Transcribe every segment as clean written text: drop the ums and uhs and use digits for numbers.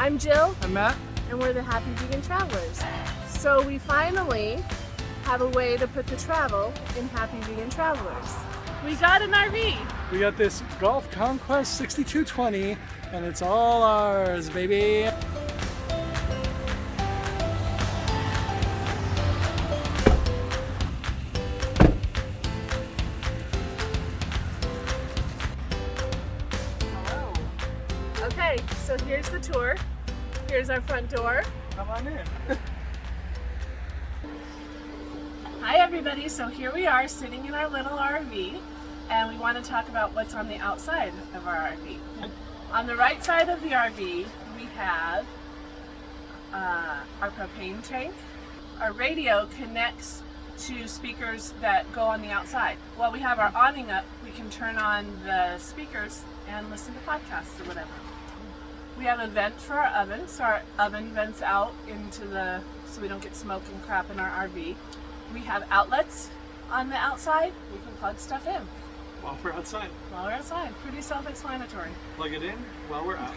I'm Jill, I'm Matt. and we're the Happy Vegan Travelers. So we finally have a way to put the travel in Happy Vegan Travelers. We got an RV. We got this Gulf Conquest 6220 and it's all ours, baby. Hello. Okay, so here's the tour. Here's our front door. Come on in. Hi everybody, so here we are sitting in our little RV and we want to talk about what's on the outside of our RV. On the right side of the RV we have our propane tank. Our radio connects to speakers that go on the outside. While we have our awning up, we can turn on the speakers and listen to podcasts or whatever. We have a vent for our oven, so our oven vents out into so we don't get smoke and crap in our RV. We have outlets on the outside. We can plug stuff in. While we're outside. While we're outside. Pretty self-explanatory. Plug it in while we're out.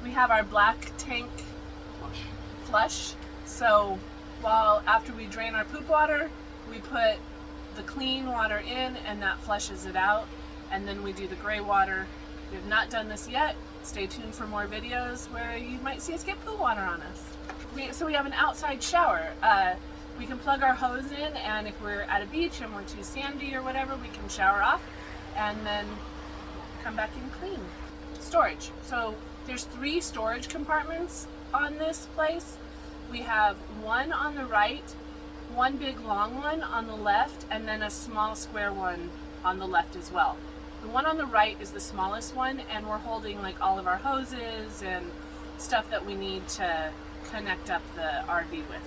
We have our black tank flush. So after we drain our poop water, we put the clean water in and that flushes it out. And then we do the gray water. We have not done this yet. Stay tuned for more videos where you might see us get poo water on us. So we have an outside shower. We can plug our hose in, and if we're at a beach and we're too sandy or whatever, we can shower off and then come back in clean. Storage. So there's 3 storage compartments on this place. We have one on the right, one big long one on the left, and then a small square one on the left as well. The one on the right is the smallest one, and we're holding like all of our hoses and stuff that we need to connect up the RV with.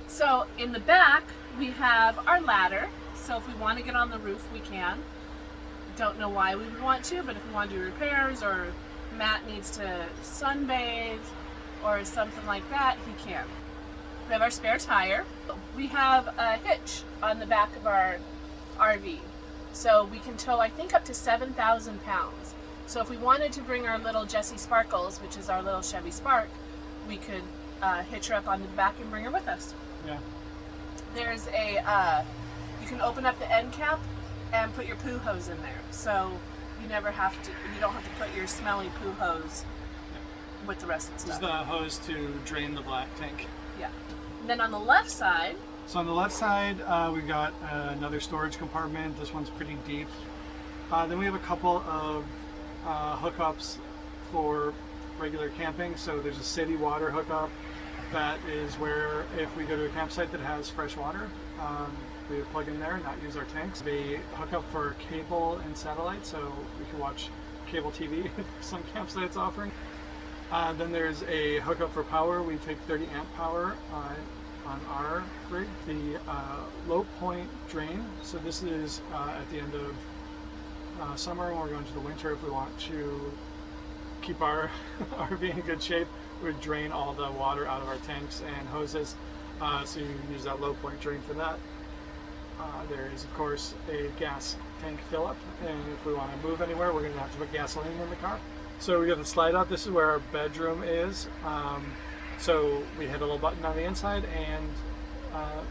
So in the back, we have our ladder. So if we want to get on the roof, we can. Don't know why we would want to, but if we want to do repairs or Matt needs to sunbathe or something like that, he can. We have our spare tire. We have a hitch on the back of our RV. So we can tow, I think, up to 7,000 pounds. So if we wanted to bring our little Jessie Sparkles, which is our little Chevy Spark, we could hitch her up onto the back and bring her with us. Yeah. There's you can open up the end cap and put your poo hose in there. So you don't have to put your smelly poo hose with the rest of the stuff. This is the hose to drain the black tank. Yeah. And then on the left side. So on the left side, we've got another storage compartment. This one's pretty deep. Then we have a couple of hookups for regular camping. So there's a city water hookup. That is where if we go to a campsite that has fresh water, we would plug in there and not use our tanks. They hook up for cable and satellite, so we can watch cable TV if some campsite's offering. Then there's a hookup for power. We take 30 amp power on our rig. The low point drain, so this is at the end of summer when we're going to the winter. If we want to keep our RV in good shape, we would drain all the water out of our tanks and hoses, so you can use that low point drain for that. There is, of course, a gas tank fill up, and if we want to move anywhere, we're going to have to put gasoline in the car. So we got the slide out. This is where our bedroom is. So we hit a little button on the inside and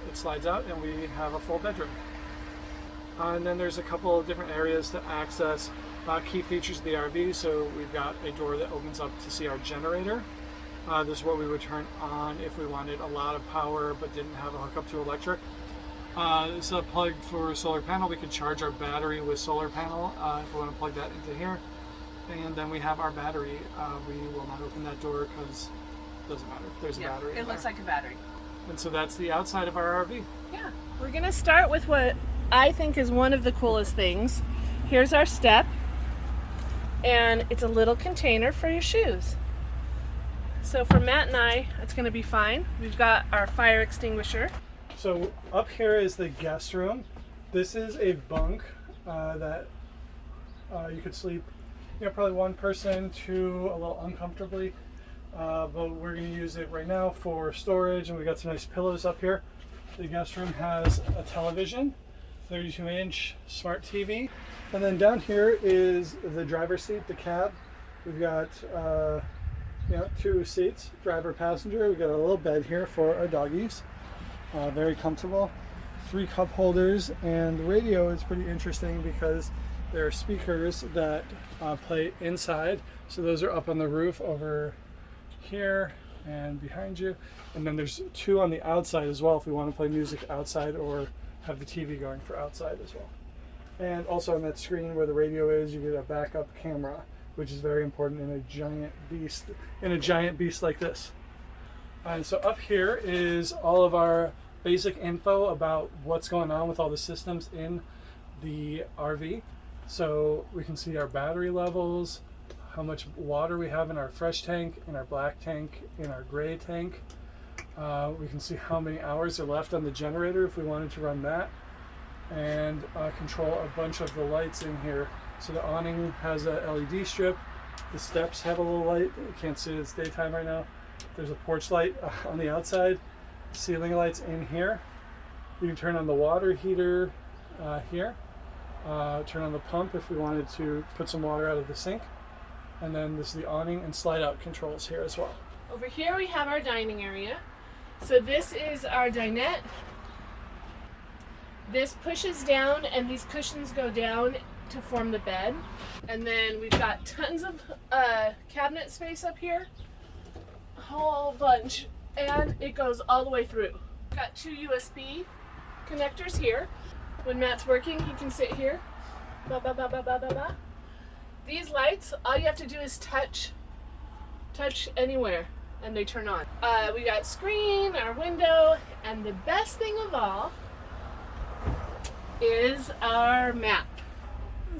it slides out and we have a full bedroom. And then there's a couple of different areas to access key features of the RV. So we've got a door that opens up to see our generator. This is what we would turn on if we wanted a lot of power but didn't have a hookup to electric. This is a plug for a solar panel. We could charge our battery with solar panel if we want to plug that into here. And then we have our battery. We will not open that door because it doesn't matter. There's a battery. It looks like a battery. And so that's the outside of our RV. Yeah. We're going to start with what I think is one of the coolest things. Here's our step. And it's a little container for your shoes. So for Matt and I, it's going to be fine. We've got our fire extinguisher. So up here is the guest room. This is a bunk that you could sleep, probably one person, two, a little uncomfortably. But we're going to use it right now for storage, and we got some nice pillows up here. The guest room has a television, 32-inch smart TV. And then down here is the driver's seat, the cab. We've got Yeah, 2 seats, driver, passenger. We got a little bed here for our doggies. Very comfortable. 3 cup holders, and the radio is pretty interesting because there are speakers that play inside. So those are up on the roof over here and behind you. And then there's 2 on the outside as well if we want to play music outside or have the TV going for outside as well. And also on that screen where the radio is, you get a backup camera, which is very important in a giant beast like this. And so up here is all of our basic info about what's going on with all the systems in the RV. So we can see our battery levels, how much water we have in our fresh tank, in our black tank, in our gray tank. We can see how many hours are left on the generator if we wanted to run that, and control a bunch of the lights in here. So the awning has a LED strip. The steps have a little light. You can't see it, it's daytime right now. There's a porch light on the outside. Ceiling lights in here. You can turn on the water heater here. Turn on the pump if we wanted to put some water out of the sink. And then this is the awning and slide out controls here as well. Over here we have our dining area. So this is our dinette. This pushes down and these cushions go down to form the bed. And then we've got tons of cabinet space up here. A whole bunch. And it goes all the way through. Got 2 USB connectors here. When Matt's working, he can sit here. Ba, ba, ba, ba, ba, ba, ba. These lights, all you have to do is touch anywhere and they turn on. We got screen, our window, and the best thing of all is our map.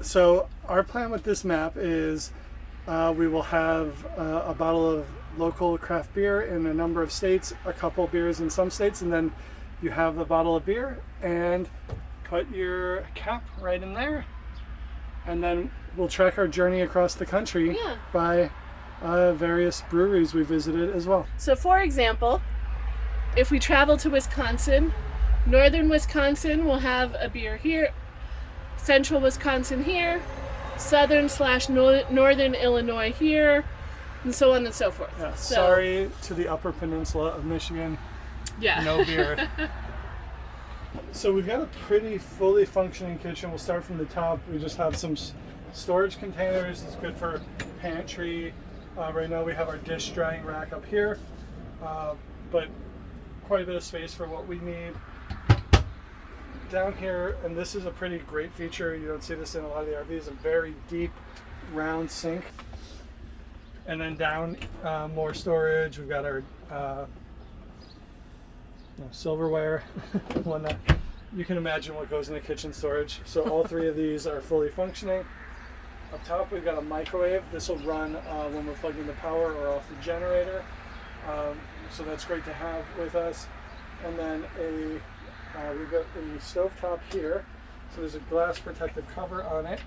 So our plan with this map is we will have a bottle of local craft beer in a number of states, a couple beers in some states, and then you have the bottle of beer and put your cap right in there, and then we'll track our journey across the country by various breweries we visited as well. So for example, if we travel to Wisconsin, northern Wisconsin will have a beer here, central Wisconsin here, southern/northern Illinois here, and so on and so forth. Yeah, sorry to the upper peninsula of Michigan. Yeah. No beer. So we've got a pretty fully functioning kitchen. We'll start from the top. We just have some storage containers. It's good for pantry. Right now we have our dish drying rack up here, but quite a bit of space for what we need. Down here, and this is a pretty great feature, you don't see this in a lot of the RVs, a very deep round sink. And then down, more storage. We've got our silverware and whatnot. You can imagine what goes in the kitchen storage. So all 3 of these are fully functioning. Up top we've got a microwave. This will run when we're plugging the power or off the generator. So that's great to have with us. And then we've got a stovetop here. So there's a glass protective cover on it.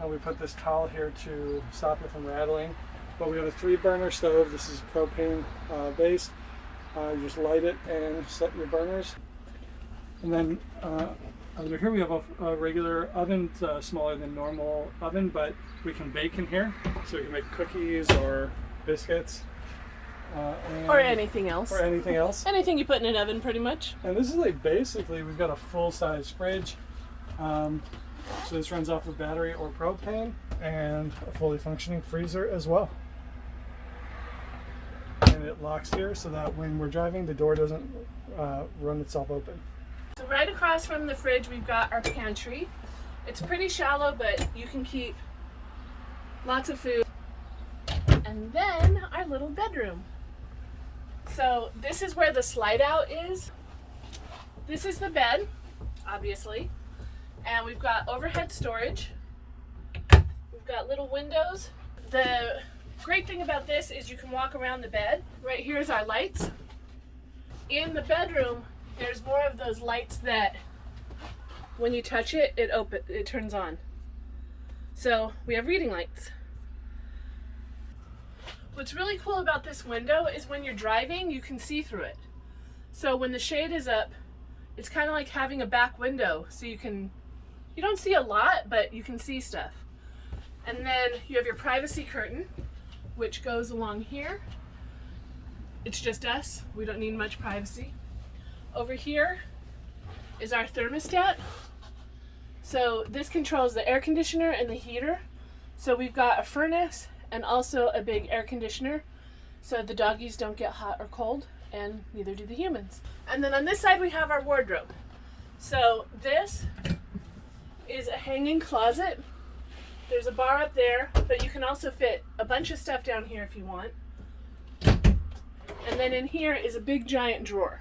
And we put this towel here to stop it from rattling. But we have a 3-burner stove. This is propane based. You just light it and set your burners. And then over here we have a regular oven, smaller than normal oven, but we can bake in here. So we can make cookies or biscuits. Or anything else. Or anything else. Anything you put in an oven, pretty much. And this is like basically, we've got a full-size fridge. So this runs off of battery or propane, and a fully functioning freezer as well. And it locks here so that when we're driving, the door doesn't run itself open. So right across from the fridge, we've got our pantry. It's pretty shallow, but you can keep lots of food. And then our little bedroom. So this is where the slide out is. This is the bed, obviously. And we've got overhead storage. We've got little windows. The great thing about this is you can walk around the bed. Right here's our lights. In the bedroom, there's more of those lights that when you touch it, it turns on. So we have reading lights. What's really cool about this window is when you're driving, you can see through it. So when the shade is up, it's kind of like having a back window. So you don't see a lot, but you can see stuff. And then you have your privacy curtain, which goes along here. It's just us. We don't need much privacy. Over here is our thermostat. So this controls the air conditioner and the heater. So we've got a furnace and also a big air conditioner so the doggies don't get hot or cold, and neither do the humans. And then on this side we have our wardrobe. So this is a hanging closet. There's a bar up there, but you can also fit a bunch of stuff down here if you want. And then in here is a big giant drawer.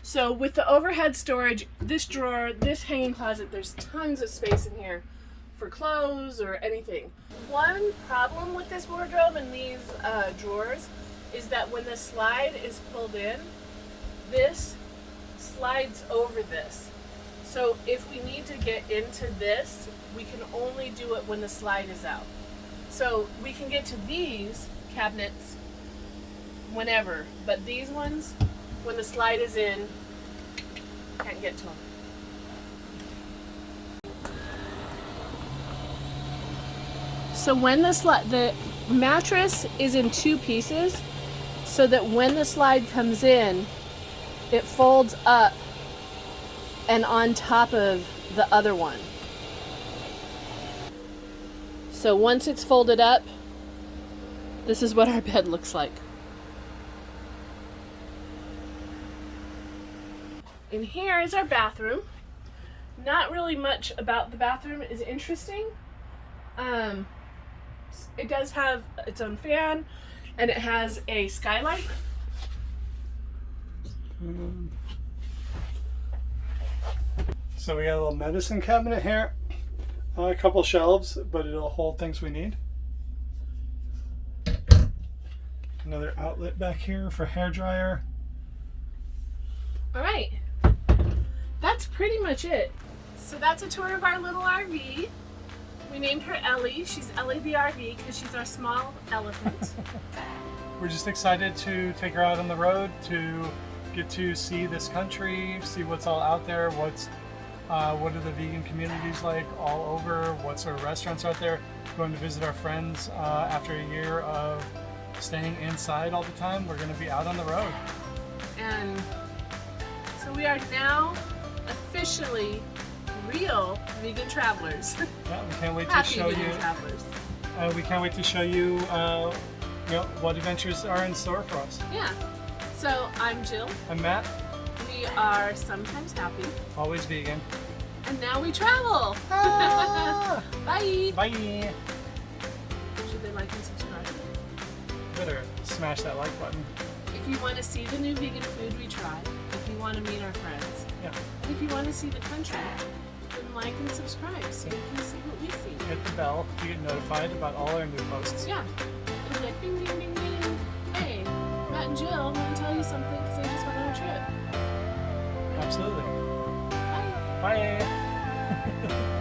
So with the overhead storage, this drawer, this hanging closet, there's tons of space in here for clothes or anything. One problem with this wardrobe and these drawers is that when the slide is pulled in, this slides over this. So if we need to get into this, we can only do it when the slide is out. So we can get to these cabinets whenever, but these ones, when the slide is in, can't get to them. So when the mattress is in two pieces, so that when the slide comes in, it folds up and on top of the other one. So once it's folded up, this is what our bed looks like. And here is our bathroom. Not really much about the bathroom is interesting. It does have its own fan, and it has a skylight. So we got a little medicine cabinet here, a couple shelves, but it'll hold things we need. Another outlet back here for hair dryer. All right, that's pretty much it. So that's a tour of our little RV. We named her Ellie. She's Ellie the RV because she's our small elephant. We're just excited to take her out on the road to get to see this country, see what's all out there, what are the vegan communities like all over, what sort of restaurants are out there. Going to visit our friends after a year of staying inside all the time. We're going to be out on the road. And so we are now officially real vegan travelers. Yeah, we can't wait to Happy show vegan you. travelers. We can't wait to show you, what adventures are in store for us. Yeah. So I'm Jill. I'm Matt, We are sometimes happy, always vegan. and now we travel. Ah! Bye. Bye. Should they like and subscribe? Better smash that like button. If you want to see the new vegan food we try, if you want to meet our friends, Yeah. and if you want to see the country, then like and subscribe so you can see what we see. Hit the bell to get notified about all our new posts. Yeah. It'll be like ding ding ding ding. Hey, Matt and Jill want to tell you something because they just went on a trip. Absolutely. Bye. Bye.